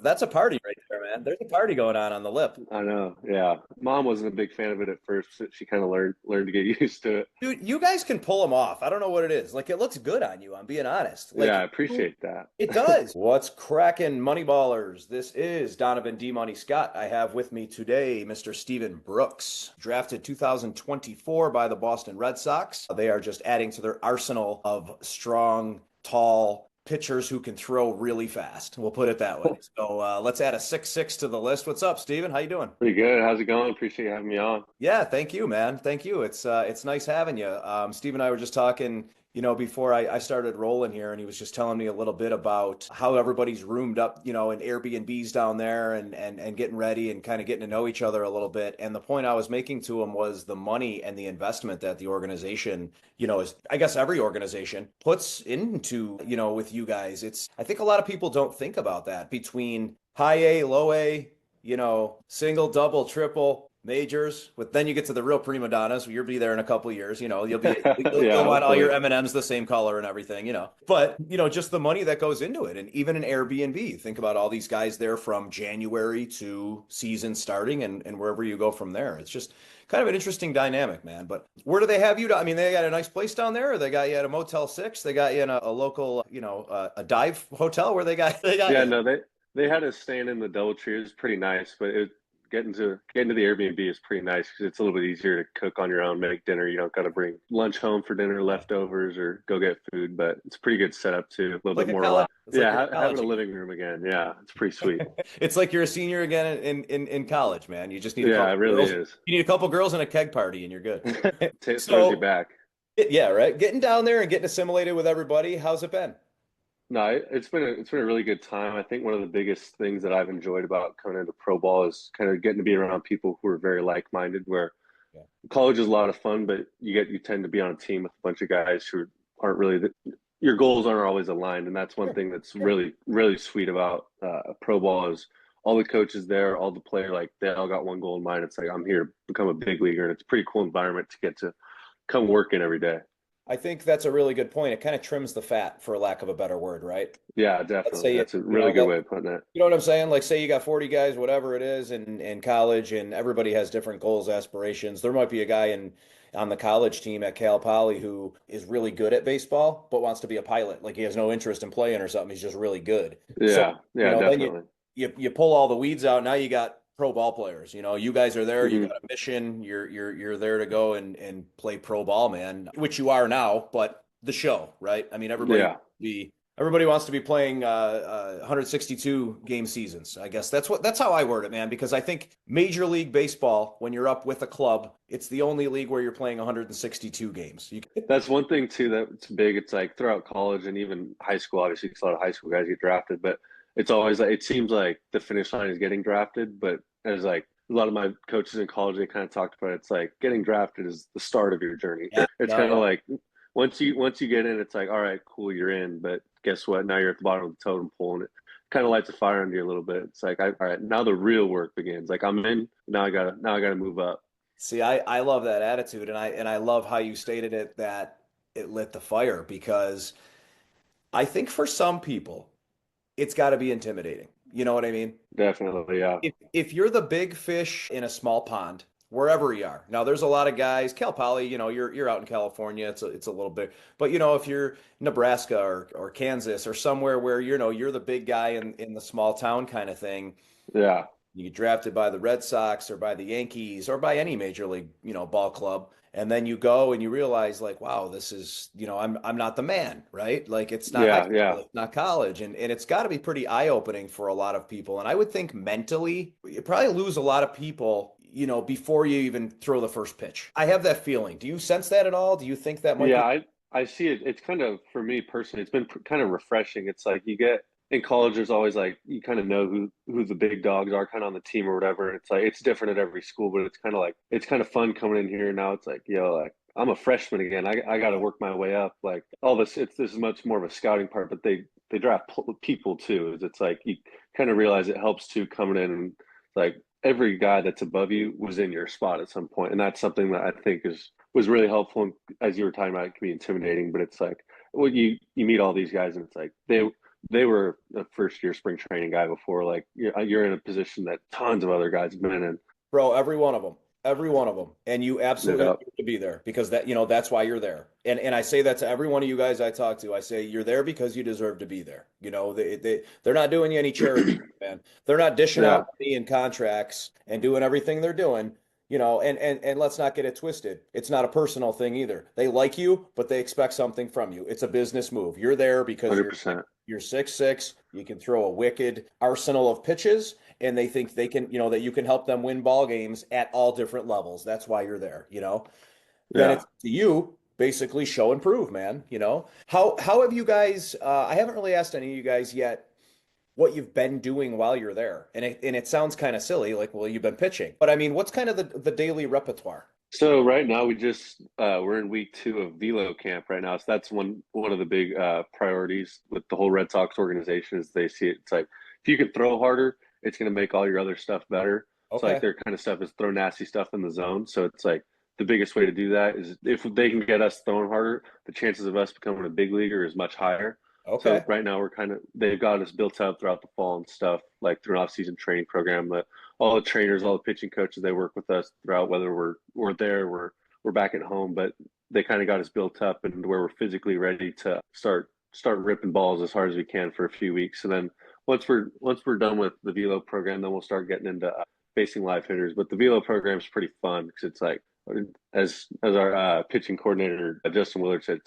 That's a party right there, man. There's a party going on the lip. I know. Yeah. Mom wasn't a big fan of it at first, but she kind of learned to get used to it. Dude, you guys can pull them off. I don't know what it is. Like it looks good on you. I'm being honest. Yeah, Like I appreciate that. it does. What's cracking, Moneyballers? This is Donovan D. Money Scott. I have with me today Mr. Steven Brooks, drafted 2024 by the Boston Red Sox. They are just adding to their arsenal of strong, tall pitchers who can throw really fast. We'll put it that way. So let's add a 6'6" to the list. What's up, Steven? How you doing? Pretty good. How's it going? Appreciate you having me on. Yeah, thank you, man. Thank you. It's nice having you. Steve and I were just talking, before I started rolling here, and he was just telling me a little bit about how everybody's roomed up, in Airbnbs down there and getting ready and kind of getting to know each other a little bit. And the point I was making to him was the money and the investment that the organization, is I guess every organization puts into, with you guys. I think a lot of people don't think about that between high A, low A, single, double, triple majors. But then you get to the real prima donnas. You'll be there in a couple of years. You'll Yeah, want all hopefully. your M&Ms the same color and everything. But just the money that goes into it, and even an Airbnb. Think about all these guys there from January to season starting, and wherever you go from there. It's just kind of an interesting dynamic, man. But where do they have you? I mean, they got a nice place down there, or they got you at a Motel 6. They got you in a local, a dive hotel where they got Yeah, you. no, they had us staying in the DoubleTree. It was pretty nice, but getting to the Airbnb is pretty nice because it's a little bit easier to cook on your own, make dinner. You don't got to bring lunch home for dinner, leftovers, or go get food. But it's a pretty good setup too. A little Like bit a more college. relaxed. It's like Yeah, you're in having college a again. living room again. Yeah, it's pretty sweet. It's like you're a senior again in college, man. You just need a Yeah, it couple really girls. is. You need a couple girls and a keg party, and you're good. Throws you So, back. yeah, right. Getting down there and getting assimilated with everybody. How's it been? No, it's been a really good time. I think one of the biggest things that I've enjoyed about coming into pro ball is kind of getting to be around people who are very like-minded. Where Yeah. college is a lot of fun, but you tend to be on a team with a bunch of guys who aren't really your goals aren't always aligned, and that's one Sure, thing that's sure. really sweet about pro ball is all the coaches there, all the player like they all got one goal in mind. It's like I'm here to become a big leaguer, and it's a pretty cool environment to get to come work in every day. I think that's a really good point. It kind of trims the fat, for lack of a better word, right? Yeah, Let's definitely. say That's a really good way of putting it. you know what I'm saying? Like, say you got 40 guys, whatever it is, in college, and everybody has different goals, aspirations. There might be a guy on the college team at Cal Poly who is really good at baseball, but wants to be a pilot. Like he has no interest in playing or something. He's just really good. So, Yeah, yeah, then you definitely. you pull all the weeds out. Now you got pro ball players. You guys are there. You Hmm. got a mission. You're there to go and play pro ball, man, which you are now. But the show, right? I mean, Yeah. everybody wants to be playing 162 game seasons. I guess that's how I word it, man. Because I think Major League Baseball, when you're up with a club, it's the only league where you're playing 162 games. That's one thing too that's big. It's like throughout college and even high school, obviously, 'cause a lot of high school guys get drafted, but it's always like it seems like the finish line is getting drafted. But as like a lot of my coaches in college, they kind of talked about it. It's like getting drafted is the start of your journey. Yeah, It's no, kind of yeah. like once you get in, it's like all right, cool, you're in. But guess what? Now you're at the bottom of the totem pole, and it kind of lights a fire under you a little bit. It's like all right, now the real work begins. Like I'm in now I gotta move up. See, I love that attitude, and I love how you stated it that it lit the fire because I think for some people it's got to be intimidating. You know what I mean? Definitely, yeah, If you're the big fish in a small pond, wherever you are. Now, there's a lot of guys. Cal Poly, you're out in California. It's a little bit, but if you're Nebraska or Kansas or somewhere where you're the big guy in the small town kind of thing. yeah. You get drafted by the Red Sox or by the Yankees or by any major league, ball club. And then you go and you realize like, wow, this is, I'm not the man, right? Like it's not high Yeah, school, yeah. it's not college. And it's got to be pretty eye-opening for a lot of people. And I would think mentally, you probably lose a lot of people, before you even throw the first pitch. I have that feeling. Do you sense that at all? Do you think that might Yeah, be? I see it. It's kind of for me personally, it's been kind of refreshing. It's like you get in college, there's always like you kind of know who the big dogs are kind of on the team or whatever. It's like it's different at every school, but it's kind of like it's kind of fun coming in here now. It's like, like I'm a freshman again. I got to Yeah. work my way up. Like all this, this is much more of a scouting part, but they draft people too. It's like you kind of realize it helps too coming in and like every guy that's above you was in your spot at some point, and that's something that I think is was really helpful. As you were talking about, it can be intimidating, but it's like well, you meet all these guys, and it's like they were a first year spring training guy before. Like you're in a position that tons of other guys have been in. Bro, every one of them, and you absolutely Yeah, deserve to be there because that's why you're there. And I say that to every one of you guys I talk to. I say you're there because you deserve to be there. They're not doing you any charity, man. They're not dishing yeah, out money and contracts and doing everything they're doing. And let's not get it twisted. It's not a personal thing either. They like you, but they expect something from you. It's a business move. You're there because 100%. you're 6'6". You can throw a wicked arsenal of pitches, and they think they can, that you can help them win ball games at all different levels. That's why you're there. Then Yeah. it's to you basically show and prove, man. How have you guys? I haven't really asked any of you guys yet what you've been doing while you're there, and it sounds kind of silly, like, well, you've been pitching, but I mean, what's kind of the daily repertoire? So right now we just we're in week 2 of velo camp right now. So that's one of the big priorities with the whole Red Sox organization is they see it. It's like if you can throw harder, it's going to make all your other stuff better. So like Okay, their kind of stuff is throw nasty stuff in the zone. So it's like the biggest way to do that is if they can get us throwing harder, the chances of us becoming a big leaguer is much higher. So okay, right now they've got us built up throughout the fall and stuff, like through an off-season training program. All the trainers, all the pitching coaches, they work with us throughout, whether we're there, we're back at home, but they kind of got us built up and where we're physically ready to start ripping balls as hard as we can for a few weeks. And then once we're done with the velo program, then we'll start getting into facing live hitters. But the velo program is pretty fun because it's like as our pitching coordinator Justin Willard said,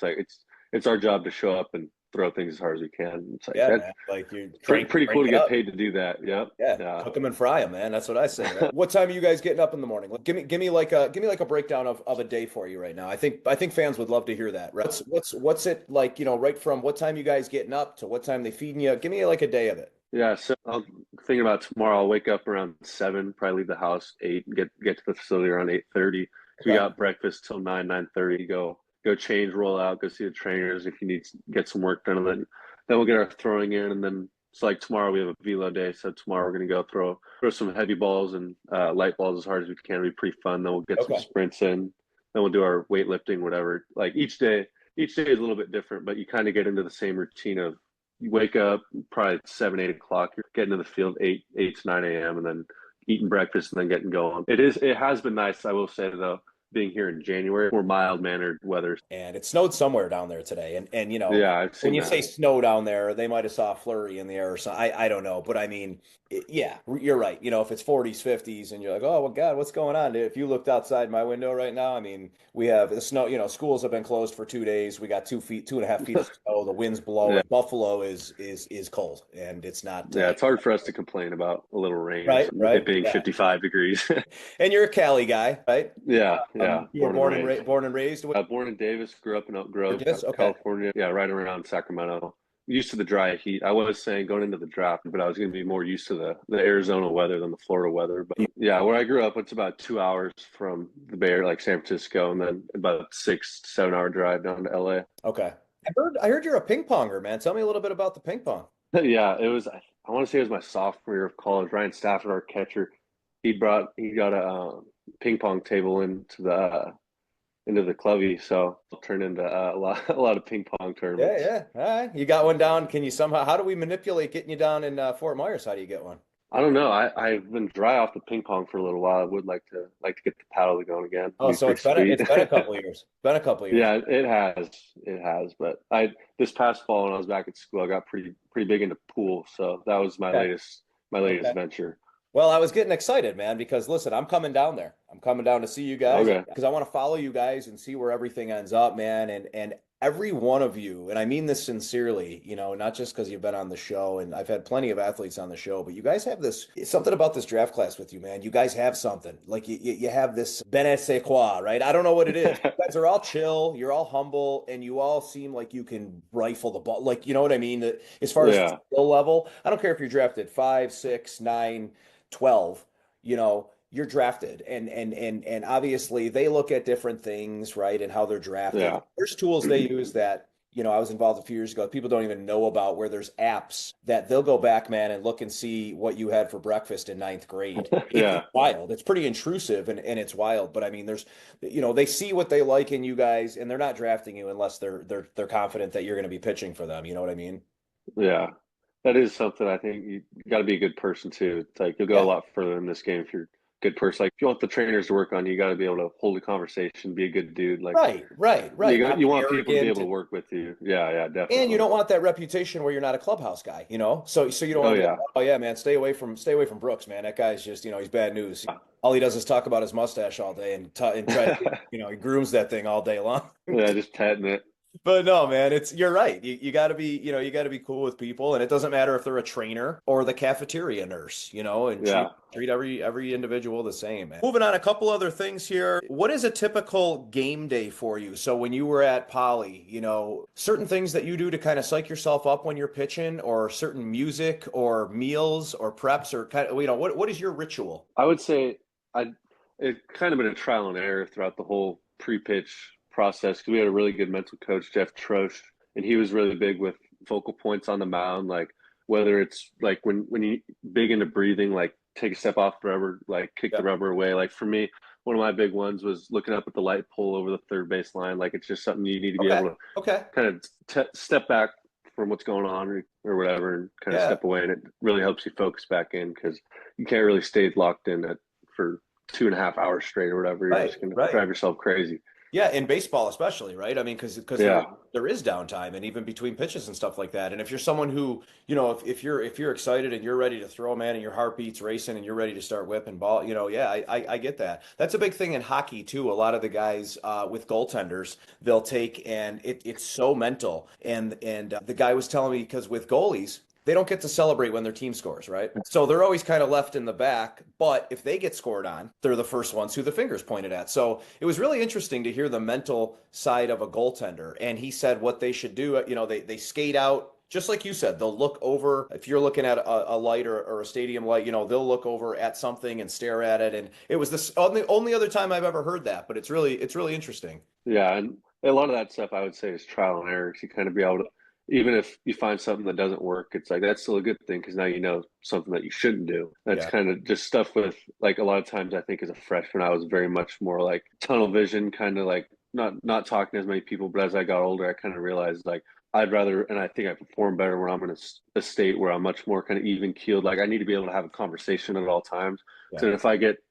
it's our job to show up and throw things as hard as we can. It's like yeah, that man, like you pretty crank cool to it get up. paid to do that. Yep. Yeah, Yeah. cook them and fry them, man. That's what I say, right? What time are you guys getting up in the morning? Like, give me like a breakdown of a day for you right now. I think fans would love to hear that. Right? What's it like? Right from what time you guys getting up to what time they feeding you? Give me like a day of it. Yeah, so I'm thinking about tomorrow. I'll wake up around 7, probably leave the house 8, and get to the facility around 8:30. So we Okay, got breakfast till 9:30. Go change, roll out, go see the trainers if you need to get some work done, and then we'll get our throwing in, and then it's like tomorrow we have a velo day. So tomorrow we're gonna go throw some heavy balls and light balls as hard as we can. It'll be pretty fun. Then we'll get some okay, sprints in. Then we'll do our weightlifting, whatever. Like each day is a little bit different, but you kind of get into the same routine of you wake up probably 7, 8 o'clock. You're getting to the field 8 to 9 a.m. and then eating breakfast and then getting going. It has been nice, I will say though, being here in January, more mild mannered weather. and it snowed somewhere down there today. And Yeah, I've when seen you say that. snow down there, they might have saw a flurry in the air or something. I don't know, but I mean, yeah, you're right. If it's 40s, 50s, and you're like, oh well, God, what's going on? If you looked outside my window right now, I mean, we have the snow. Schools have been closed for 2 days. We got 2 feet, 2.5 feet of snow. The wind's Yeah, blowing. Buffalo is cold, and it's not. yeah, it's hard for us to complain about a little rain or Right, something, right, it being yeah. 55 degrees. And you're a Cali guy, right? Yeah, yeah, You were born and raised. born and raised. Born in Davis, grew up in Oak Grove, Okay. California. Yeah, right around Sacramento. Used to the dry heat. I was saying going into the draft, but I was going to be more used to the Arizona weather than the Florida weather. But yeah, where I grew up, it's about 2 hours from the Bay Area, like San Francisco, and then about a 6 to 7 hour drive down to LA. Okay. I heard you're a ping ponger, man. Tell me a little bit about the ping pong. Yeah, it was. I want to say it was my sophomore year of college. Ryan Stafford, our catcher, he got a ping pong table into the clubby, so it turned into a lot of ping pong Yeah, tournaments. yeah. All right. You got one down. Can you somehow, how do we manipulate getting you down in Fort Myers? How do you get one? I don't know. I've been dry off the ping pong for a little while. I would like to get the paddle going again. It'd Oh, be so pretty it's sweet. been a couple of years. Been a couple of years. Yeah, it has. But I this past fall when I was back at school, I got pretty big into pool. So that was my Okay. latest Okay. venture. Well, I was getting excited, man, because listen, I'm coming down there. I'm coming down to see you guys Okay. because I want to follow you guys and see where everything ends up, man. And every one of you, and I mean this sincerely, not just because you've been on the show, and I've had plenty of athletes on the show, but you guys have this something about this draft class with you, man. You guys have something like you have this je ne sais quoi, right? I don't know what it is. You guys are all chill, you're all humble, and you all seem like you can rifle the ball. Like, you know what I mean? As far as Yeah. skill level, I don't care if you're drafted 5, 6, 9, 12, you're drafted, and obviously they look at different things, right, and how they're drafted. Yeah. There's tools they use that I was involved a few years ago, people don't even know about, where there's apps that they'll go back, man, and look and see what you had for breakfast in ninth grade. It's Yeah. wild. It's pretty intrusive, and it's wild, but I mean, they see what they like in you guys, and they're not drafting you unless they're confident that you're going to be pitching for them, you know what I mean? Yeah. that is something I think you got to be a good person too. It's like you'll go a Yeah. lot further in this game if you're a good person. Like if you want the trainers to work on you, you got to be able to hold a conversation, be a good dude. Like Right, right, right. Not you be want people to be arrogant. able to work with you. Yeah, yeah, And you definitely. don't want that reputation where you're not a clubhouse guy, you know? So you don't Oh want to be like, yeah. oh yeah, man, stay away from Brooks, man. That guy's just, he's bad news. All he does is talk about his mustache all day and try to, he grooms that thing all day long. Yeah, just petting it. But no, man, you're right. You got to be, you got to be cool with people, and it doesn't matter if they're a trainer or the cafeteria nurse, and treat Yeah. treat every individual the same, man. Moving on, a couple other things here. What is a typical game day for you? So when you were at Poly, certain things that you do to kind of psych yourself up when you're pitching, or certain music, or meals, or preps, or kind of, what is your ritual? I would say I it kind of been a trial and error throughout the whole pre-pitch process because we had a really good mental coach, Jeff Trosh, and he was really big with focal points on the mound, like whether it's like when you big into breathing, like take a step off the rubber, like kick the Yeah. rubber away. Like for me, one of my big ones was looking up at the light pole over the third base line. Like it's just something you need to be Okay. able to Okay. kind of step back from what's going on or whatever and kind of Yeah. step away and it really helps you focus back in because you can't really stay locked in for 2.5 hours straight or whatever. You're Right. just going to Right. drive yourself crazy. Yeah, in baseball especially, right? I mean, because Yeah. there is downtime and even between pitches and stuff like that. And if you're someone who, if you're excited and you're ready to throw, man, and your heartbeat's racing and you're ready to start whipping ball, yeah, I get that. That's a big thing in hockey too. A lot of the guys with goaltenders, they'll take and it's so mental. And the guy was telling me because with goalies, they don't get to celebrate when their team scores, right? So they're always kind of left in the back. But if they get scored on, they're the first ones who the fingers pointed at. So it was really interesting to hear the mental side of a goaltender. And he said what they should do, they skate out. Just like you said, they'll look over. If you're looking at a light or a stadium light, they'll look over at something and stare at it. And it was this only other time I've ever heard that, but it's really interesting. Yeah. And a lot of that stuff I would say is trial and error. You kind of be able to, even if you find something that doesn't work, it's like that's still a good thing because now you know something that you shouldn't do. That's Yeah. kind of just stuff with like a lot of times I think as a freshman I was very much more like tunnel vision, kind of like not talking to as many people. But as I got older, I kind of realized like I'd rather, and I think I perform better when I'm in a state where I'm much more kind of even keeled. Like I need to be able to have a conversation at all times. Yeah. So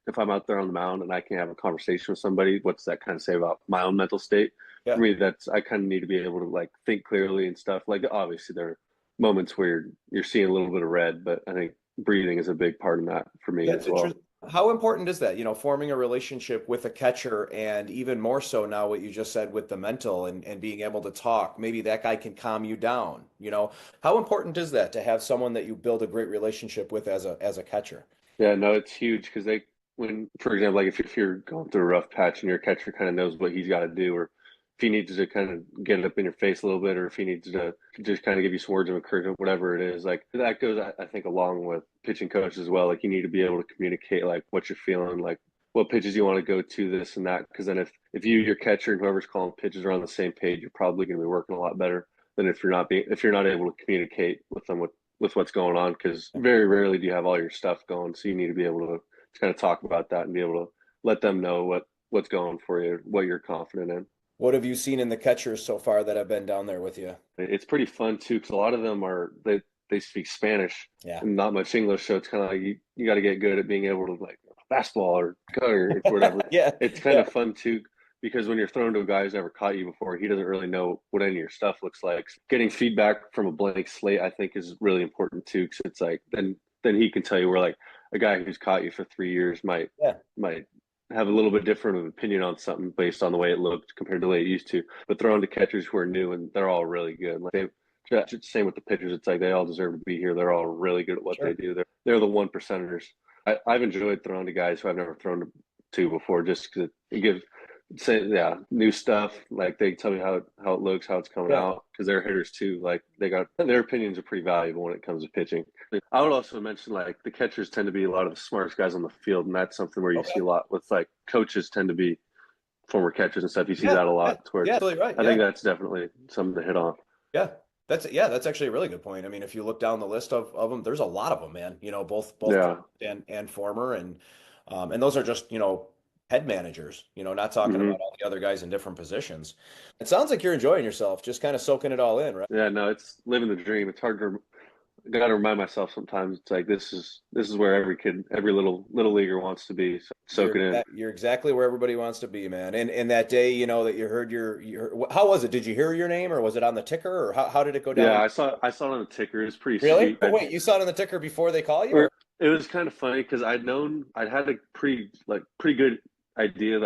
if I'm out there on the mound and I can have a conversation with somebody, what's that kind of say about my own mental state? For Yeah. me, that's I kind of need to be able to like think clearly and stuff. Like obviously there are moments where you're seeing a little bit of red, but I think breathing is a big part of that for me That's as well. interesting. How important is that, forming a relationship with a catcher and even more so now what you just said with the mental and being able to talk, maybe that guy can calm you down, How important is that to have someone that you build a great relationship with as a catcher? Yeah, no, it's huge because they, when, for example, like if you're going through a rough patch and your catcher kind of knows what he's got to do, or if he needs to kind of get it up in your face a little bit, or if he needs to just kind of give you some words of encouragement, whatever it is, like that goes, I think, along with pitching coach as well. Like you need to be able to communicate like what you're feeling, like what pitches you want to go to, this and that. Because then if you, your catcher, and whoever's calling pitches are on the same page, you're probably going to be working a lot better than if you're not able to communicate with them with what's going on because very rarely do you have all your stuff going. So you need to be able to kind of talk about that and be able to let them know what's going for you, what you're confident in. What have you seen in the catchers so far that have been down there with you? It's pretty fun too because a lot of them they speak Spanish Yeah. and not much English, so it's kind of like you got to get good at being able to like fastball or cut or whatever. Yeah. It's kind Yeah. of fun too because when you're thrown to a guy who's never caught you before, he doesn't really know what any of your stuff looks like. Getting feedback from a blank slate, I think, is really important too because it's like then he can tell you where like a guy who's caught you for 3 years Yeah. might have a little bit different of an opinion on something based on the way it looked compared to the way it used to. But thrown to catchers who are new and they're all really good. Like same with the pitchers. It's like they all deserve to be here. They're all really good at what they Sure. do. They're the one percenters. I've enjoyed throwing to guys who I've never thrown to before, just because it gives say yeah new stuff. Like they tell me how it looks, how it's coming Yeah. out, because they're hitters too. Like they got their opinions are pretty valuable when it comes to pitching. I would also mention like the catchers tend to be a lot of the smartest guys on the field, and that's something where you see Okay. a lot with like coaches tend to be former catchers and stuff. You see Yeah. that a Yeah. lot Yeah. towards. Totally right. I Yeah. think that's definitely something to hit on. Yeah. That's actually a really good point. I mean, if you look down the list of them, there's a lot of them, man. Both Yeah. current and former, and those are just head managers. Not talking about Hmm. all the other guys in different positions. It sounds like you're enjoying yourself, just kind of soaking it all in, right? Yeah. No, it's living the dream. It's hard to I got to remind myself sometimes. It's like this is where every kid, every little leaguer wants to be. So soak it in. You're exactly where everybody wants to be, man. And that day, that you heard how was it? Did you hear your name, or was it on the ticker, or how did it go down? Yeah, I saw it on the ticker. It was pretty Really? sweet. But wait, you saw it on the ticker before they call you, or? Or it was kind of funny because I'd had a pretty good idea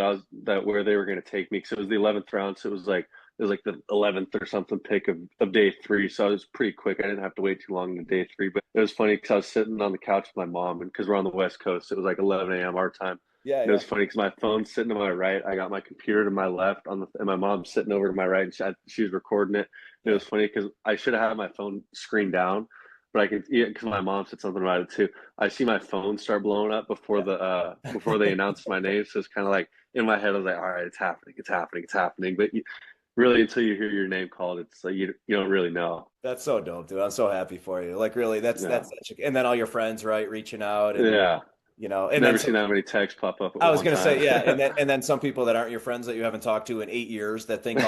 that where they were going to take me because it was the 11th round, so it was like the 11th or something pick of day three, so it was pretty quick. I didn't have to wait too long in day three, but it was funny because I was sitting on the couch with my mom, and because we're on the West Coast, it was like 11 a.m. our time. Yeah, And it yeah. was funny because my phone's sitting to my right, I got my computer to my left and my mom's sitting over to my right, and she was recording it. And it Yeah. was funny because I should have had my phone screen down, but I can, yeah, because my mom said something about it too. I see my phone start blowing up before they announced my name, so it's kind of like in my head I was like, all right, it's happening, it's happening, it's happening. But really, until you hear your name called, it's like you don't really know. That's so dope, dude. I'm so happy for you. Like, really, Yeah, that's and then all your friends, right, reaching out, and yeah. and then Never some. seen that many texts pop up at I was one gonna say, time. yeah, and then some people that aren't your friends that you haven't talked to in 8 years that think,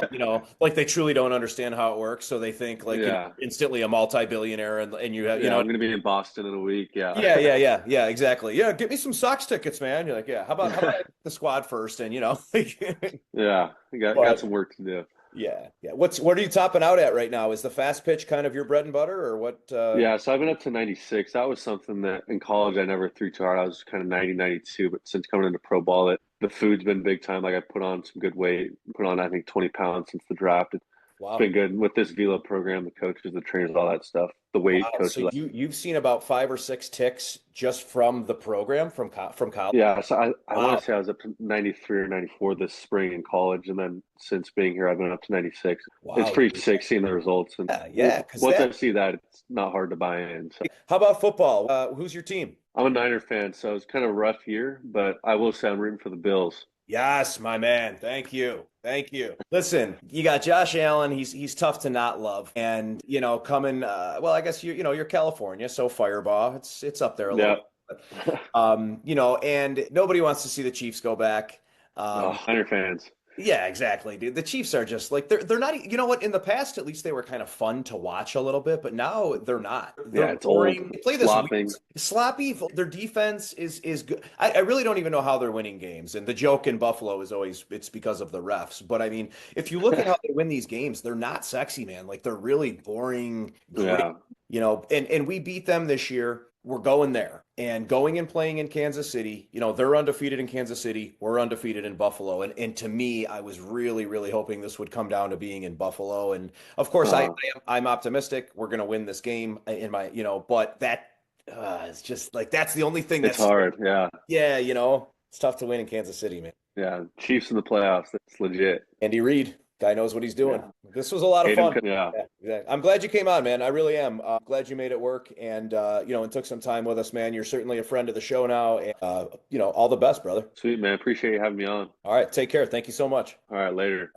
like they truly don't understand how it works, so they think like Yeah, instantly a multi-billionaire, and you have, yeah. I'm gonna be in Boston in a week. Yeah, yeah, yeah, yeah, yeah, exactly. Yeah, get me some Sox tickets, man. You're like, yeah, how about the squad first, and yeah. I got but some work to do. yeah, yeah. What are you topping out at right now? Is the fast pitch kind of your bread and butter, or what? Yeah, so I've been up to 96. That was something that in college I never threw too hard. I was kind of 90, 92, but since coming into pro ball, the food's been big time. Like I put on some good weight, put on I think 20 pounds since the draft. It's Wow. been good with this velo program, the coaches, the trainers, all that stuff. The weight Wow. So coaches. you've seen about 5 or 6 ticks just from the program from college. Yeah, so I want Wow. to say I was up to 93 or 94 this spring in college, and then since being here, I've been up to 96. It's Wow, pretty dude. sick seeing the results, and Yeah, yeah. Because once that. I see that, it's not hard to buy in. So How about football? Who's your team? I'm a Niner fan, so it's kind of a rough year, but I will say I'm rooting for the Bills. Yes, my man. Thank you. Thank you. Listen, you got Josh Allen. He's tough to not love, and coming. Well, I guess you're California, so Fireball. It's up there a little Yeah. bit. And nobody wants to see the Chiefs go back. Oh, Um, Niner fans. Yeah, exactly, dude. The Chiefs are just like they're not. You know what? In the past, at least they were kind of fun to watch a little bit, but now they're not. They're Yeah, it's old, boring. They play this weird, flopping. sloppy. Their defense is good. I really don't even know how they're winning games. And the joke in Buffalo is always it's because of the refs. But I mean, if you look at how they win these games, they're not sexy, man. Like they're really boring, gritty. Yeah. And we beat them this year. We're going there and going and playing in Kansas City. They're undefeated in Kansas City. We're undefeated in Buffalo. And to me, I was really, really hoping this would come down to being in Buffalo. And of course, Uh, I'm optimistic. We're going to win this game in but that it's just like that's the only thing it's that's, hard. Yeah. yeah, it's tough to win in Kansas City, man. Yeah. Chiefs in the playoffs. That's legit. Andy Reid, guy knows what he's doing. Yeah. This was a lot of Hate him. fun. Yeah. Yeah, exactly. I'm glad you came on, man. I really am. Glad you made it work, and took some time with us, man. You're certainly a friend of the show now, and all the best, brother. Sweet, man. Appreciate you having me on. All right, take care. Thank you so much. All right, later.